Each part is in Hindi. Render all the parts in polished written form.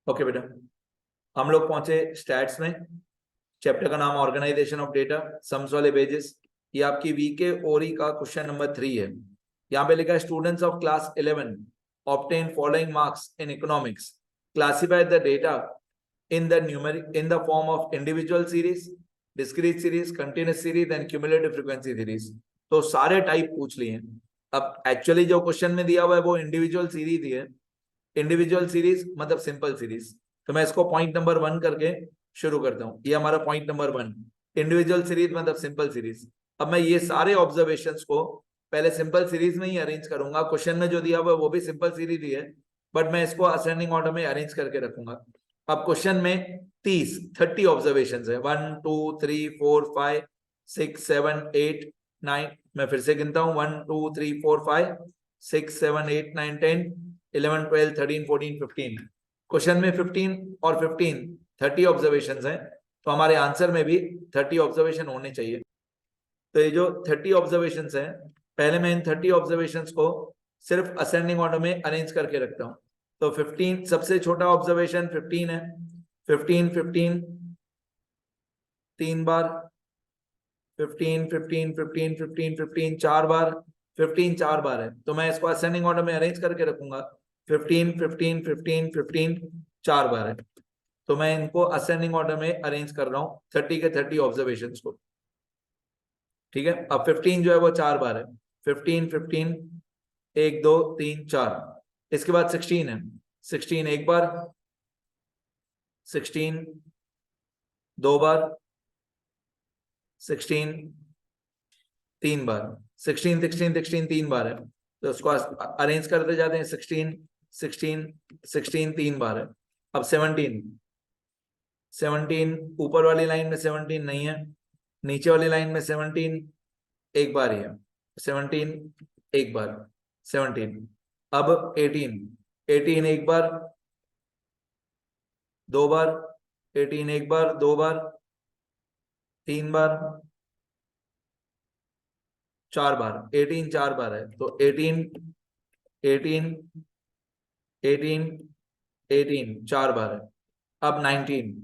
ओके बेटा, हम लोग पहुंचे स्टैट्स में। चैप्टर का नाम ऑर्गेनाइजेशन ऑफ डेटा, सम्स वाले पेजेस। ये आपकी वीके ओरी का क्वेश्चन नंबर 3 है। यहाँ पे लिखा है students of class 11 obtain following marks in economics, classify the data in the form of individual series, discrete series, continuous series and cumulative frequency series। तो सारे टाइप पूछ लिए हैं। अब एक्चुअली जो क्वेश्चन में दिया हुआ है वो इंडिविजुअल सीरीज ही है। इंडिविजुअल सीरीज मतलब सिंपल सीरीज। तो मैं इसको पॉइंट नंबर 1 करके शुरू करता हूँ। ये हमारा पॉइंट नंबर 1, इंडिविजुअल सीरीज मतलब सिंपल सीरीज। अब मैं ये सारे ऑब्जर्वेशंस को पहले सिंपल सीरीज में ही अरेंज करूंगा। क्वेश्चन में जो दिया हुआ है वो भी सिंपल सीरीज ही है, बट मैं इसको असेंडिंग ऑर्डर में अरेंज करके रखूंगा। अब क्वेश्चन में 30 ऑब्जर्वेशंस है, 1 2 3 4 5 6 7 8 9। मैं फिर से गिनता हूँ, 1 2 3 4 5 6 7 8 9 10 11 12 13 14 15। क्वेश्चन में 15 और 15 30 ऑब्जर्वेशंस हैं, तो हमारे आंसर में भी 30 ऑब्जर्वेशन होने चाहिए। तो ये जो 30 ऑब्जर्वेशंस हैं, पहले मैं इन 30 ऑब्जर्वेशंस को सिर्फ असेंडिंग ऑर्डर में अरेंज करके रखता हूँ। तो 15 सबसे छोटा ऑब्जर्वेशन 15 है। 15 15 3 बार, 15 15 15 15 15 4 बार, 15 4 बार है। तो मैं इसको असेंडिंग ऑर्डर में अरेंज करके रखूंगा। 15 15 15 15 4 बार है, तो मैं इनको असेंडिंग ऑर्डर में अरेंज कर रहा हूँ 30 के 30 ऑब्जर्वेशंस को। ठीक है, अब 15 जो है वो 4 बार है। 15 15 1 2 3 4। इसके बाद 16 है। 16 एक बार, 16 2 बार, 16 3 बार। 16 16 16 3 बार है, तो उसको अरेंज करते जाते हैं। 16 16 16 3 बार है। अब 17 17 ऊपर वाली लाइन में 17 नहीं है, नीचे वाली लाइन में 17 एक बार ही है। 17 एक बार, 17। अब 18 18 एक बार, 2 बार, 18 एक बार, 2 बार, 3 बार, 4 बार। 18 4 बार है, तो 18 18 18 18 4 बार है। अब 19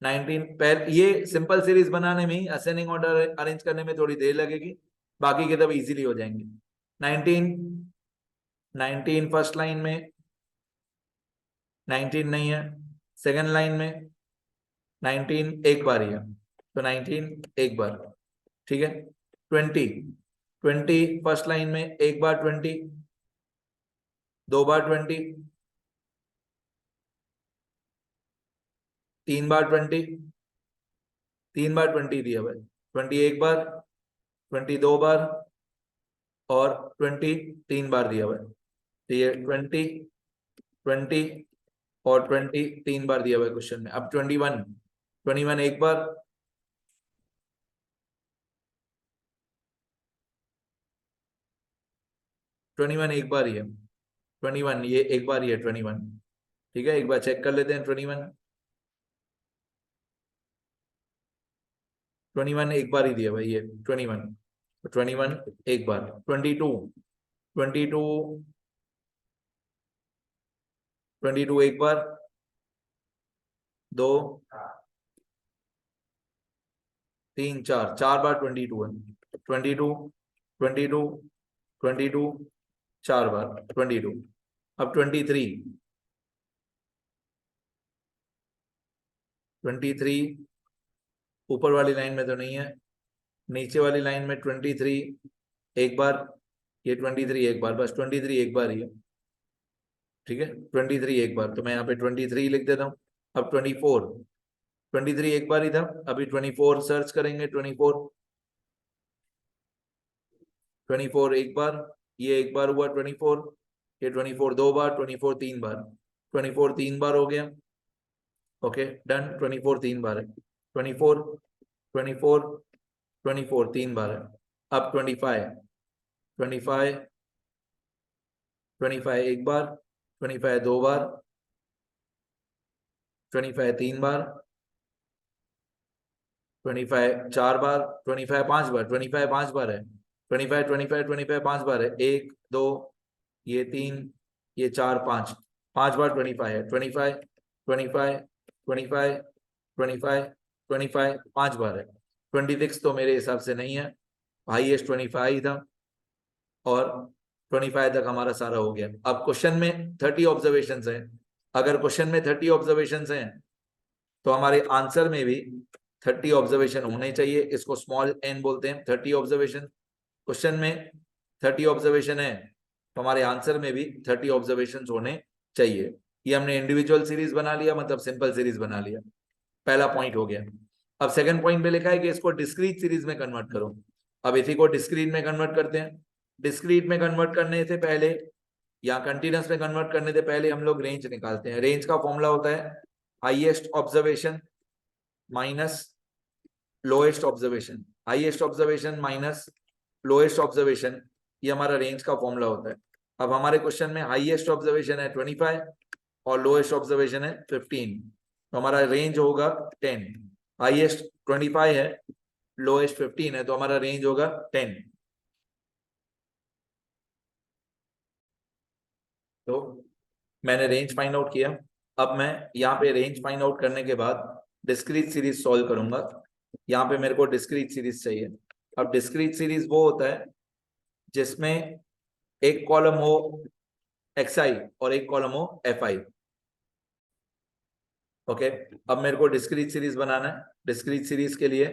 19 पहले ये सिंपल सीरीज बनाने में, असेंडिंग ऑर्डर अरेंज करने में थोड़ी देर लगेगी, बाकी के तब इजीली हो जाएंगे। 19 19 फर्स्ट लाइन में 19 नहीं है, सेकंड लाइन में 19 एक बार ही है, तो 19 एक बार। ठीक है, 20 20 फर्स्ट लाइन में एक बार, 20 2 बार, 20 3 बार, 20 3 बार 20 दिया भाई। 20 एक बार, 20 2 बार और 20 3 बार दिया हुआ है। तो ये 20 20 और 20 3 बार दिया हुआ है क्वेश्चन में। अब 21 21 एक बार, 21 एक बार ही है। 21 ये एक बार ही है 21। ठीक है, एक बार चेक कर लेते हैं। 21 एक बार ही दिया भाई ये 21। 21 एक बार। 22 22 22 एक बार, 2 3 4 4 बार 22 है। 22 22 22 4 बार 22। अब 23 23 ऊपर वाली लाइन में तो नहीं है, नीचे वाली लाइन में 23 एक बार, ये 23 एक बार, बस 23 एक बार ही है। ठीक है, 23 एक बार, तो मैं यहाँ पे 23 लिख देता हूँ। अब 24 23 एक बार ही था, अभी 24 सर्च करेंगे। 24 24 एक बार, ये एक बार हुआ 24, ये 24 2 बार, 24 3 बार, 24 3 बार हो गया। ओके डन, 24 3 बार है। 24 24 24 3 बार है। अब 25 25 25 एक बार, 25 2 बार, 25 3 बार, 25 4 बार, 25 5 बार, 25 5 बार है। 25 25 25 5 बार है, 1 2 ये 3 ये 4 5 5 बार 25 है। 25 25, 25, 25, 25, 5 बार है। 26 तो मेरे हिसाब से नहीं है, हाईएस्ट 25 था और 25 तक हमारा सारा हो गया। अब क्वेश्चन में 30 ऑब्जर्वेशंस हैं। अगर क्वेश्चन में 30 ऑब्जर्वेशंस हैं तो हमारे आंसर में भी 30 ऑब्जर्वेशन होने चाहिए। इसको स्मॉल एन बोलते हैं, 30 ऑब्जर्वेशन। क्वेश्चन में 30 ऑब्जर्वेशन है तो हमारे आंसर में भी 30 ऑब्जर्वेशन होने चाहिए। ये हमने इंडिविजुअल सीरीज बना लिया, मतलब सिंपल सीरीज बना लिया, पहला पॉइंट हो गया। अब सेकंड पॉइंट में लिखा है कि इसको डिस्क्रीट सीरीज में कन्वर्ट करो। अब इसी को डिस्क्रीट में कन्वर्ट करते हैं। डिस्क्रीट में कन्वर्ट करने से पहले या कंटिन्यूअस में कन्वर्ट करने से पहले हम लोग रेंज निकालते हैं। रेंज का फॉर्मूला होता है highest observation minus lowest observation, highest observation minus lowest observation, ये हमारा रेंज का फॉर्मूला होता है। अब हमारे क्वेश्चन में हाईएस्ट ऑब्जर्वेशन है 25 और लोएस्ट ऑब्जर्वेशन है 15, तो हमारा रेंज होगा 10। हाईएस्ट 25 है, लोएस्ट 15 है, तो हमारा रेंज होगा 10। तो मैंने रेंज फाइंड आउट किया। अब मैं यहाँ पे रेंज फाइंड आउट करने के बाद डिस्क्रीट सीरीज सॉल्व करूंगा। यहाँ पे मेरे को डिस्क्रीट सीरीज चाहिए। अब डिस्क्रीट सीरीज वो होता है जिसमें एक कॉलम हो xi और एक कॉलम हो fi। ओके, अब मेरे को डिस्क्रीट सीरीज बनाना है। डिस्क्रीट सीरीज के लिए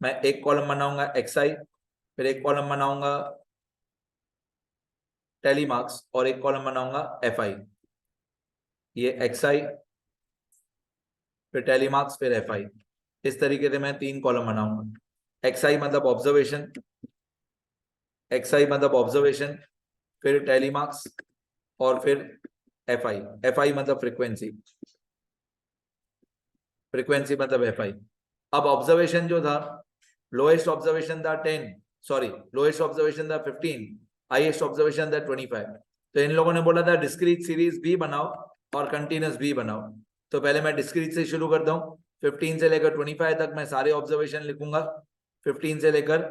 मैं एक कॉलम बनाऊंगा xi, फिर एक कॉलम बनाऊंगा टेली मार्क्स और एक कॉलम बनाऊंगा fi। ये xi, फिर टेली मार्क्स, फिर fi। इस तरीके से मैं 3 कॉलम बनाऊंगा। xi मतलब ऑब्जर्वेशन, xi मतलब ऑब्जर्वेशन, फिर टेली मार्क्स और फिर fi। fi मतलब फ्रीक्वेंसी, फ्रीक्वेंसी मतलब fi। अब ऑब्जर्वेशन जो था, लोएस्ट ऑब्जर्वेशन था 10, सॉरी लोएस्ट ऑब्जर्वेशन था 15, हाईएस्ट ऑब्जर्वेशन था 25। तो इन लोगों ने बोला था डिस्क्रीट सीरीज भी बनाओ और कंटिन्यूअस भी बनाओ। तो पहले मैं डिस्क्रीट से शुरू करता हूँ। 15 से लेकर 25 तक मैं सारे ऑब्जर्वेशन लिखूंगा। 15 से लेकर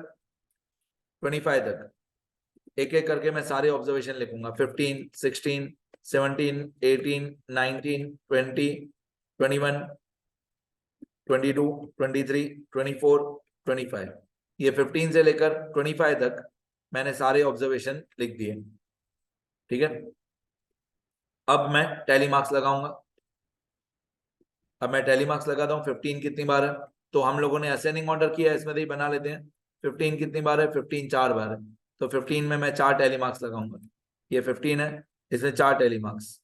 25 तक एक एक करके मैं सारे ऑब्जर्वेशन लिखूंगा। 15, 16, 17, 18, 19, 20, 21, 22, 23, 24, 25। ये 15 से लेकर 25 तक मैंने सारे ऑब्जर्वेशन लिख दिए। ठीक है, अब मैं टैली मार्क्स लगाऊंगा। अब मैं टैली मार्क्स लगाता हूँ। 15 कितनी बार है, तो हम लोगों ने असेंडिंग ऑर्डर किया है, इसमें से ही बना लेते हैं। 15 कितनी बार है, 15 4 बार है, तो 15 में मैं 4 टैली मार्क्स लगाऊंगा। ये 15 है, इसमें 4 टैली मार्क्स,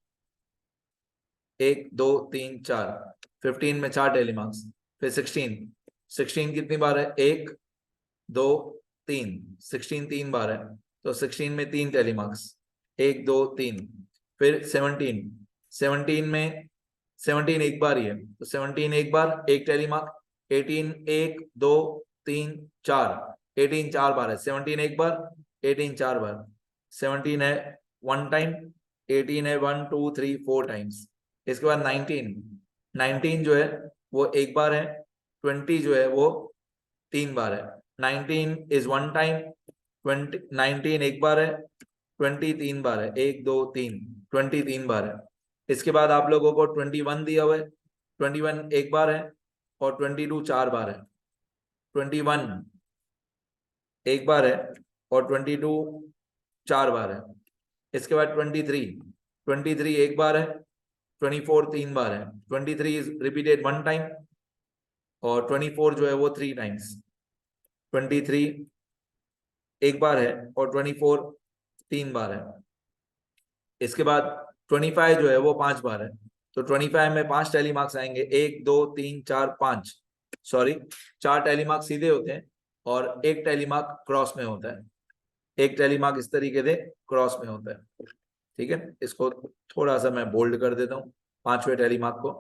1 2 3 4। 15 में 4 टैली मार्क्स। फिर 16 कितनी बार है, 1 2 3, 16 3 बार है, तो 16 में 3 टैली मार्क्स, 1 2 3। फिर 17 में 17 एक बार ही है, तो 17 एक बार, 1 टैली मार्क। 18 1 2 3 4, 18 4 बार है। 17 एक बार, 18 4 बार। 17 है 1 टाइम, 18 है 1 2 3 4 टाइम्स। इसके बाद 19 जो है वो एक बार है। 20 जो है वो 3 बार है। 19 इज 1 टाइम, 19 एक बार है, 20 3 बार है, 1 2 3, 20 3 बार है। इसके बाद आप लोगों को 21 दिया हुआ है, 21 एक बार है और 22 4 बार है। 21 एक बार है और 22 4 बार है। इसके बाद 23 एक बार है, 24 3 बार है। 23 इज रिपीटेड 1 टाइम और 24 जो है वो 3 टाइम्स। 23 एक बार है और 24 3 बार है। इसके बाद 25 जो है वो 5 बार है, तो 25 में 5 टैली मार्क्स आएंगे, 1 2 3 4 5, सॉरी 4 टैली मार्क सीधे होते हैं और 1 टैली मार्क क्रॉस में होता है। 1 टैली मार्क इस तरीके से क्रॉस में होता है। ठीक है, इसको थोड़ा सा मैं बोल्ड कर देता हूँ 5वें टैली मार्क को,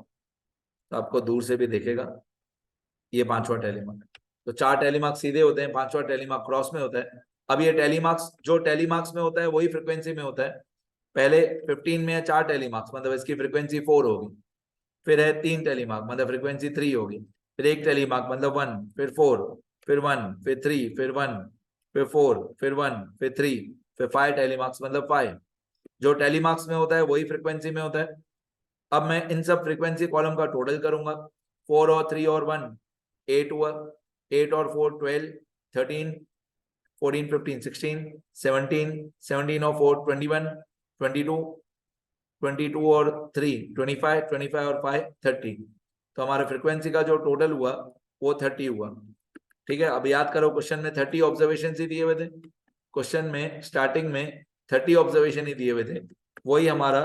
तो आपको दूर से भी दिखेगा ये 5वां टैली मार्क। तो 4 टैली मार्क्स सीधे होते हैं, 5वां टैली मार्क क्रॉस में होता है। अब ये टैली मार्क्स, जो टैली मार्क्स में होता है वही फ्रिक्वेंसी में होता है। पहले 15 में है 4 टैली मार्क्स, मतलब इसकी फ्रिक्वेंसी 4 होगी। फिर है 3 टैली मार्क, मतलब फ्रिक्वेंसी 3 होगी। फिर 1 टैली मार्क मतलब 1, फिर 4, फिर 1, फिर 3, फिर 1, फिर 4, फिर 1, फिर 3, फिर 5 टैली मार्क्स मतलब 5। जो टैली मार्क्स में होता है वही फ्रिक्वेंसी में होता है। अब मैं इन सब फ्रीक्वेंसी कॉलम का टोटल करूंगा। 4 और 3 और 1 8 हुआ, 8 और 4 12, 13 14 15 16 17, 17 और 4 21, 22, 22 और 3 25, 25 और 5 30। तो हमारे फ्रीक्वेंसी का जो टोटल हुआ वो 30 हुआ। ठीक है, अब याद करो क्वेश्चन में 30 ऑब्जर्वेशन ही दिए हुए थे। क्वेश्चन में स्टार्टिंग में 30 ऑब्जर्वेशन ही दिए हुए थे, वही हमारा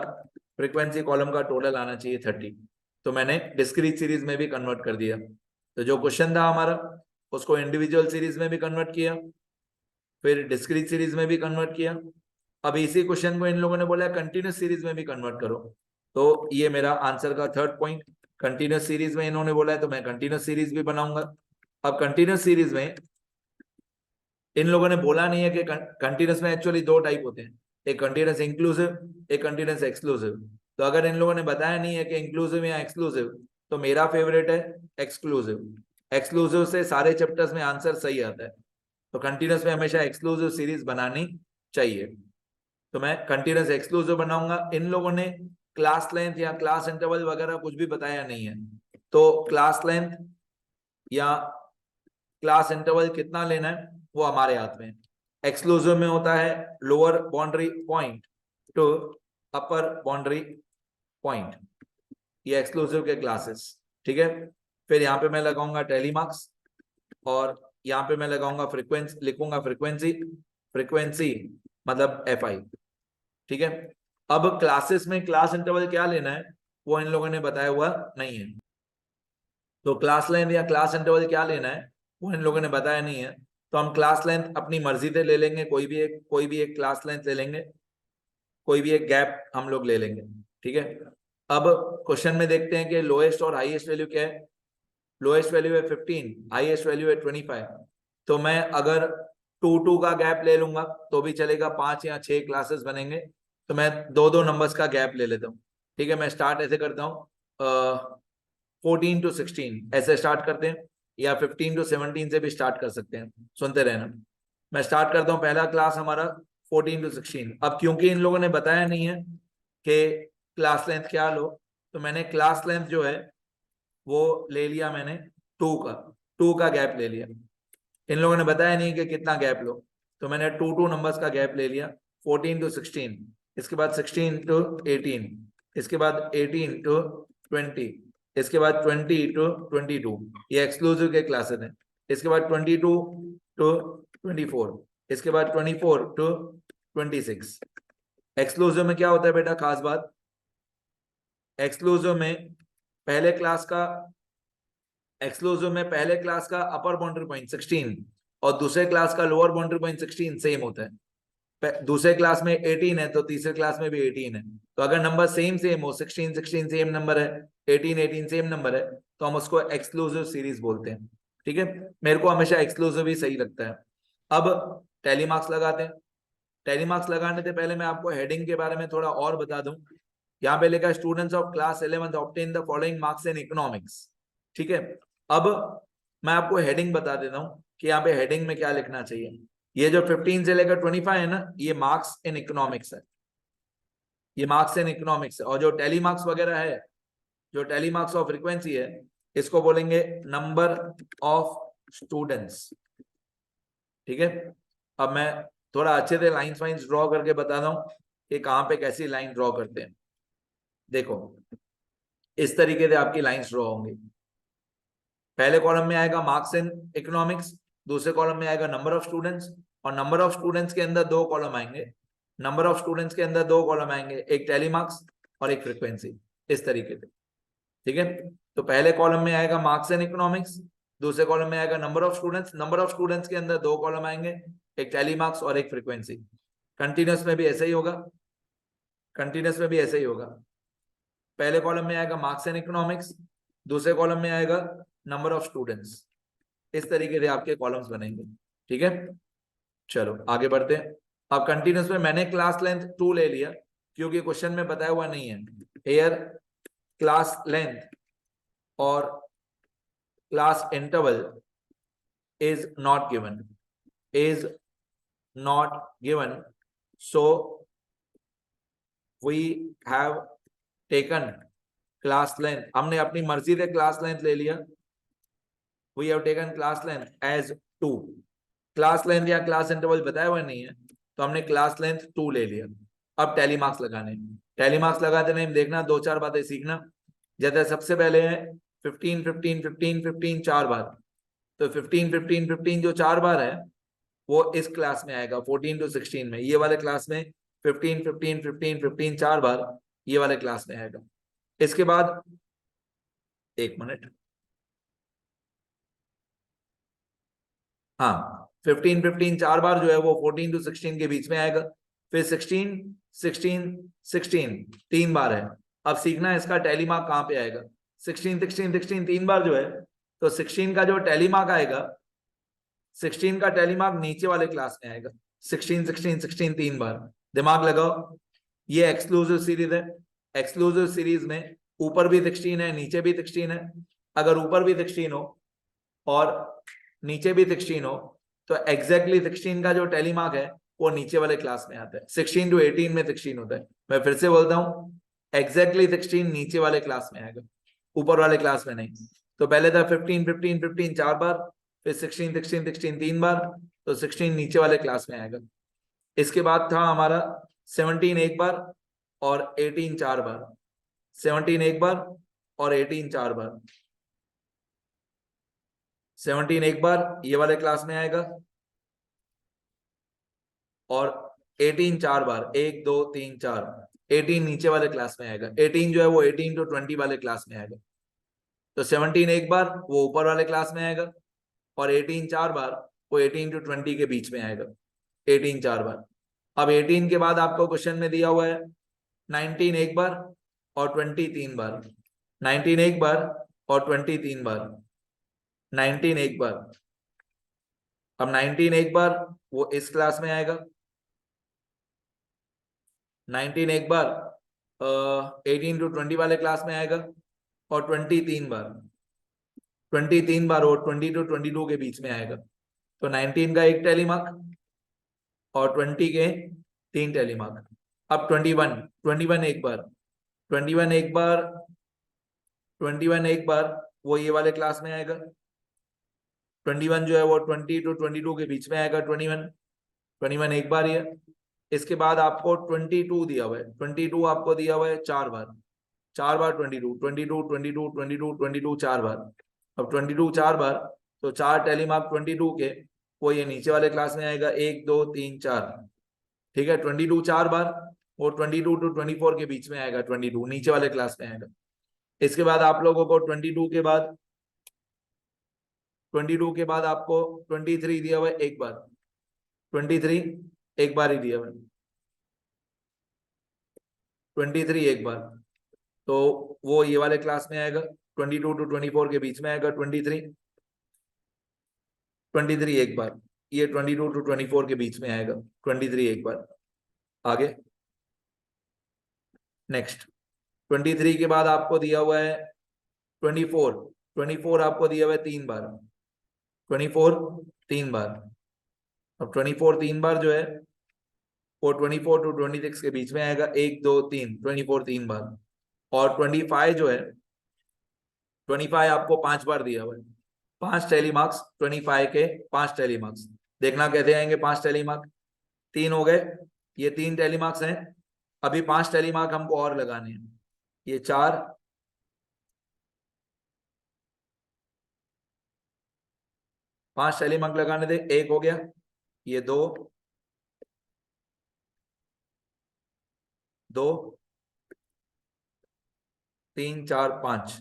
फ्रीक्वेंसी कॉलम का टोटल आना चाहिए 30। तो मैंने डिस्क्रीट सीरीज में भी कन्वर्ट कर दिया। तो जो क्वेश्चन था हमारा उसको इंडिविजुअल सीरीज में भी कन्वर्ट किया, फिर डिस्क्रीट सीरीज में भी कन्वर्ट किया। अब इसी क्वेश्चन को इन लोगों ने बोला कंटिन्यूस सीरीज में भी कन्वर्ट करो। तो ये मेरा आंसर का थर्ड पॉइंट, कंटिन्यूस सीरीज में इन्होंने बोला है तो मैं कंटिन्यूस सीरीज भी बनाऊंगा। अब कंटिन्यूस सीरीज में इन लोगों ने बोला नहीं है कि कंटिन्यूस में एक्चुअली दो टाइप होते हैं, एक कंटिन्यूस इंक्लूसिव, एक कंटिन्यूस एक्सक्लूसिव। तो अगर इन लोगों ने बताया नहीं है कि इंक्लूसिव या एक्सक्लूसिव, तो मेरा फेवरेट है एक्सक्लूसिव। एक्सक्लूसिव से सारे चैप्टर्स में आंसर सही आता है, तो कंटिन्यूस में हमेशा एक्सक्लूसिव सीरीज बनानी चाहिए। तो मैं कंटिन्यूस एक्सक्लूसिव बनाऊंगा। इन लोगों ने क्लास लेंथ या क्लास इंटरवल वगैरह कुछ भी बताया नहीं है, तो क्लास लेंथ या क्लास इंटरवल कितना लेना है वो हमारे हाथ में। एक्सक्लूसिव में होता है लोअर बाउंड्री पॉइंट टू अपर बाउंड्री पॉइंट, ये एक्सक्लूसिव के क्लासेस। ठीक है, फिर यहाँ पे मैं लगाऊंगा टैली मार्क्स और यहाँ पे मैं लगाऊंगा फ्रीक्वेंसी, लिखूंगा फ्रीक्वेंसी, फ्रीक्वेंसी मतलब FI। ठीक है, अब क्लासेस में क्लास इंटरवल क्या लेना है वो इन लोगों ने बताया हुआ नहीं है। तो क्लास लेंथ या क्लास इंटरवल क्या लेना है वो इन लोगों ने बताया नहीं है। तो हम क्लास लेंथ अपनी मर्जी से ले लेंगे, कोई भी एक क्लास लेंथ ले लेंगे, कोई भी एक गैप हम लोग ले लेंगे। ठीक है, अब क्वेश्चन में देखते हैं कि लोएस्ट और हाईएस्ट वैल्यू क्या है। लोएस्ट वैल्यू है 15, हाईएस्ट वैल्यू है 25। तो मैं अगर 2 का गैप ले लूंगा तो भी चलेगा, 5 या 6 क्लासेस बनेंगे। तो मैं दो नंबर्स का गैप ले लेता हूँ। ठीक है, मैं स्टार्ट ऐसे करता हूँ 14 to 16 ऐसे स्टार्ट करते हैं, या 15 to 17 से भी स्टार्ट कर सकते हैं, सुनते रहना। मैं स्टार्ट करता हूँ, पहला क्लास हमारा 14 to 16। अब क्योंकि इन लोगों ने बताया नहीं है कि क्लास लेंथ क्या लो, तो मैंने क्लास लेंथ जो है वो ले लिया मैंने 2 का गैप ले लिया। इन लोगों ने बताया नहीं कि कितना गैप लो, तो मैंने 2 नंबर्स का गैप ले लिया। 14 to 16, इसके बाद 16 to 18, इसके बाद 18 to 20, इसके बाद 20 to 22, ये एक्सक्लूसिव के क्लासेस हैं। इसके बाद 22 to 24, इसके बाद 24 to 26। एक्सक्लूसिव में क्या होता है बेटा, खास बात, एक्सक्लूसिव में पहले क्लास का अपर बाउंड्री पॉइंट 16 और दूसरे क्लास का लोअर बाउंड्री पॉइंट 16 सेम होता है। दूसरे क्लास में 18 है तो तीसरे क्लास में भी 18 है। तो अगर नंबर सेम हो, 16 सेम नंबर है, 18 सेम नंबर है, तो हम उसको एक्सक्लूसिव सीरीज बोलते हैं। ठीक है, मेरे को हमेशा एक्सक्लूसिव ही सही लगता है। अब टैली मार्क्स लगाते हैं। टैली मार्क्स लगाने से पहले मैं आपको हेडिंग के बारे में थोड़ा और बता दूं। यहाँ पे लिखा students of class 11 obtain the following marks in economics. ठीक है, अब मैं आपको हेडिंग बता देता हूँ कि यहाँ पे हेडिंग में क्या लिखना चाहिए। ये जो 15 से लेकर 25 है ना, ये मार्क्स इन इकोनॉमिक्स है, ये मार्क्स इन इकोनॉमिक्स है। और जो टैली मार्क्स वगैरह है, जो टैली मार्क्स ऑफ फ्रीक्वेंसी है, इसको बोलेंगे नंबर ऑफ स्टूडेंट्स। ठीक है, अब मैं थोड़ा अच्छे से लाइंस वाइंस ड्रॉ करके बताता हूँ कि कहाँ पे कैसी लाइन ड्रॉ करते हैं। देखो, इस तरीके से आपकी लाइंस ड्रॉ होंगी। पहले कॉलम में आएगा मार्क्स इन इकोनॉमिक्स, दूसरे कॉलम में आएगा नंबर ऑफ स्टूडेंट्स, और नंबर ऑफ स्टूडेंट्स के अंदर 2 कॉलम आएंगे। नंबर ऑफ स्टूडेंट्स के अंदर 2 कॉलम आएंगे, एक टैली मार्क्स और एक फ्रीक्वेंसी, इस तरीके से। ठीक है, तो पहले कॉलम में आएगा मार्क्स इन इकोनॉमिक्स, दूसरे कॉलम में आएगा number of students. Number of students के अंदर 2 कॉलम आएंगे, एक टैली मार्क्स और एक फ्रीक्वेंसी। कंटिन्यूस में भी ऐसा ही होगा, कंटिन्यूस में भी ऐसा ही होगा। पहले कॉलम में आएगा मार्क्स इन इकोनॉमिक्स, दूसरे कॉलम में आएगा नंबर ऑफ स्टूडेंट्स। इस तरीके से आपके कॉलम्स बनेंगे। ठीक है, चलो आगे बढ़ते हैं। अब कंटिन्यूस में मैंने क्लास लेंथ 2 ले लिया क्योंकि क्वेश्चन में बताया हुआ नहीं है। हेयर क्लास लेंथ और class interval is not given, so we have taken class length, हमने अपनी मर्जी से क्लास लेंथ ले लिया, we have taken class length as 2। Class length या क्लास इंटरवल बताया हुआ नहीं है, तो हमने क्लास लेंथ 2 ले लिया। अब टैली मार्क्स लगाने, टैली मार्क्स लगाते नहीं देखना, 2-4 बातें सीखना। जैसे सबसे पहले है 15 15 15 15 4 बार, तो 15 15 15 जो 4 बार है वो इस क्लास में आएगा 14 to 16 में, ये वाले क्लास में 15 15 15 15 4 बार ये वाले क्लास में आएगा। इसके बाद एक मिनट, हाँ 15 15 4 बार जो है वो 14 to 16 के बीच में आएगा। फिर 16 16 16 3 बार है। अब सीखना है इसका टैली मार्क कहाँ पे आएगा। 16 16 16 3 बार जो है, तो 16 का जो टैली मार्क आएगा, 16 का टैली मार्क नीचे वाले क्लास में आएगा। 16 16 16 3 बार, दिमाग लगाओ, ये एक्सक्लूसिव सीरीज है। एक्सक्लूसिव सीरीज में ऊपर भी 16 है, नीचे भी 16 है। अगर ऊपर भी 16 हो और नीचे भी 16 हो, तो एग्जैक्टली 16 का जो टैली मार्क है वो नीचे वाले क्लास में आता है। 16 to 18 में 16 होता है। मैं फिर से बोलता हूँ, एग्जैक्टली 16 नीचे वाले क्लास में आएगा, ऊपर वाले क्लास में नहीं। तो पहले था 15 15 15 4 बार, फिर 16 16 16 3 बार, तो 16 नीचे वाले क्लास में आएगा। इसके बाद था हमारा 17 एक बार और 18 4 बार। 17 एक बार और 18 4 बार। 17 एक बार ये वाले क्लास में आएगा और 18 4 बार, 1 2 3 4। 18 नीचे वाले क्लास में आएगा। 18 जो है वो 18 to 20 वाले क्लास में आएगा। तो 17 एक बार वो ऊपर वाले क्लास में आएगा और 18 4 बार वो 18 to 20 के बीच में आएगा। 18 4 बार। अब 18 के बाद आपको क्वेश्चन में दिया हुआ है 19 एक बार और 20 3 बार। 19 एक बार और 20 3 बार। 19 एक बार। अब 19 एक बार वो इस क्लास में आएगा। 19 एक बार 18 to 20 वाले क्लास में आएगा और 20 3 बार। 20 3 बार और 20 to 22 के बीच में आएगा। तो 19 का एक टैली मार्क और 20 के 3 टैली मार्क। अब 21 एक बार, 21 एक बार, 21 एक बार वो ये वाले क्लास में आएगा। 21 जो है वो 20 to 22 के बीच में आएगा। 21 एक बार ये। इसके बाद आपको 22 दिया हुआ है। 22 आपको दिया हुआ है 4 बार। 4 बार 22 22 22 22 22 4 बार। अब 22 4 बार, तो 4 टैली मार्क 22 के वो ये नीचे वाले क्लास में आएगा। 1 2 3 4। ठीक है, 22 4 बार वो 22 to 24 के बीच में आएगा। 22 नीचे वाले क्लास में आएगा। इसके बाद आप लोगों को 22 के बाद, 22 के बाद आपको 23 दिया हुआ है एक बार। 23 एक बार ही दिया हुआ है। 23 एक बार, तो वो ये वाले क्लास में आएगा। 22 to 24 के बीच में आएगा 23। 23 एक बार, ये 22 to 24 के बीच में आएगा। 23 एक बार। आगे नेक्स्ट, 23 के बाद आपको दिया हुआ है 24। 24 आपको दिया हुआ है 3 बार। 24 3 बार। अब 24 3 बार जो है वो 24 to 26 के बीच में आएगा। 1 2 3, 24 3 बार। और 25 जो है, 25 आपको 5 बार दिया हुआ है। 5 टैली मार्क्स 25 के, 5 टैली मार्क्स। देखना कैसे आएंगे 5 टैली मार्क। 3 हो गए, ये 3 टैली मार्क्स हैं। अभी 5 टैली मार्क हमको और लगाने हैं। ये 4, 5 टैली मार्क लगाने दे। 1 हो गया, ये 2 2 3 4 5।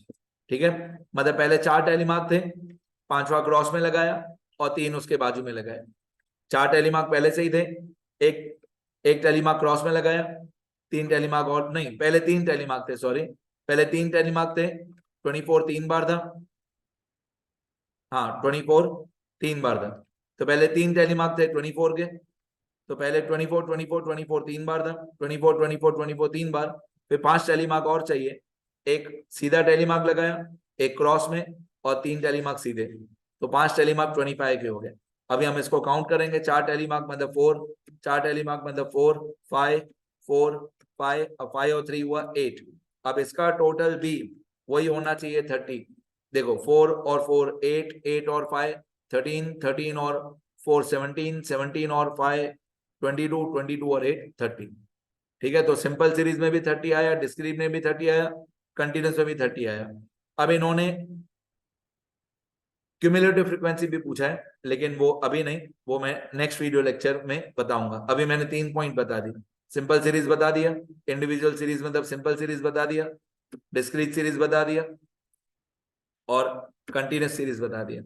ठीक है, मतलब पहले 4 टैली मार्क थे, 5वां क्रॉस में लगाया और 3 उसके बाजू में लगाया। 4 टैली मार्क पहले से ही थे, एक एक टैली मार्क क्रॉस में लगाया, 3 टैली मार्क और नहीं, पहले 3 टैली मार्क थे, सॉरी पहले 3 टैली मार्क थे। 24 3 बार था। हाँ 24 3 बार था, तो पहले 3 टैली मार्क थे 24 के। तो पहले 24 24 24 3 बार था। 24 24 24 3 बार। फिर 5 टैली मार्क और चाहिए। एक सीधा टैली मार्क लगाया, एक क्रॉस में और 3 टैली मार्क सीधे, तो 5 टैली मार्क 25 के हो गए। अभी हम इसको काउंट करेंगे। 4 टैली मार्क मतलब 4, 4 टैली मार्क मतलब 4 5 4 5, अब 5 और 3 हुआ 8। अब इसका टोटल भी वही होना चाहिए 30। देखो 4 और 4 8, 8 और 5 13, 13 और 4 17, 17 और 5 22, 22 और 8 30। ठीक है, तो सिंपल सीरीज में भी 30 आया, डिस्क्रीट में भी 30 आया, कंटिन्यूस में भी 30 आया। अब इन्होंने क्यूमुलेटिव फ्रीक्वेंसी भी पूछा है, लेकिन वो अभी नहीं, वो मैं नेक्स्ट वीडियो लेक्चर में बताऊंगा। अभी मैंने 3 पॉइंट बता दी। सिंपल सीरीज बता दिया, इंडिविजुअल सीरीज मतलब सिंपल सीरीज बता दिया, डिस्क्रीट सीरीज बता दिया और कंटिन्यूस सीरीज बता दिया।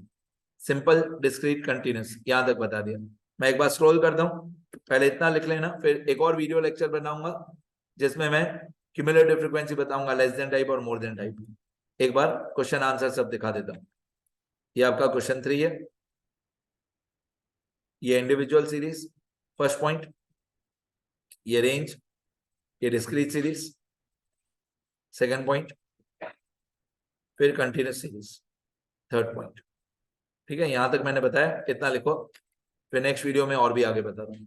सिंपल, डिस्क्रीट, कंटिन्यूस, यहां तक बता दिया। मैं एक बार स्क्रॉल करता हूं, पहले इतना लिख लेना, फिर एक और वीडियो लेक्चर बनाऊंगा जिसमें मैं क्यूमुलेटिव फ्रीक्वेंसी बताऊंगा, लेस देन टाइप और मोर देन टाइप। एक बार क्वेश्चन आंसर सब दिखा देता हूं। ये आपका क्वेश्चन 3 है, ये इंडिविजुअल सीरीज फर्स्ट पॉइंट, ये रेंज, ये डिस्क्रीट सीरीज सेकंड पॉइंट, फिर कंटिन्यूस सीरीज थर्ड पॉइंट। ठीक है, यहां तक मैंने बताया, इतना लिखो, फिर नेक्स्ट वीडियो में और भी आगे बता दूंगा।